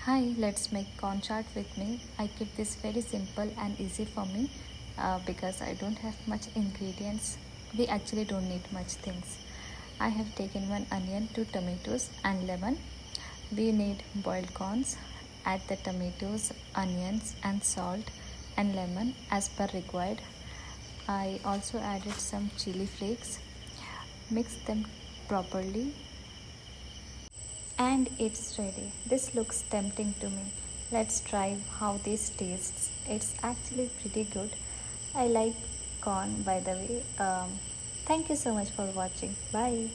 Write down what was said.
Hi, let's make cornchart with me. I keep this very simple and easy for me because I don't have much ingredients. We actually don't need much things. I have taken one onion, two tomatoes and lemon. We need boiled corns. Add the tomatoes, onions and salt and lemon as per required. I also added some chili flakes. Mix them properly and it's ready. This looks tempting to me. Let's try how this tastes. It's actually pretty good. I like corn, by the way. Thank you so much for watching. Bye.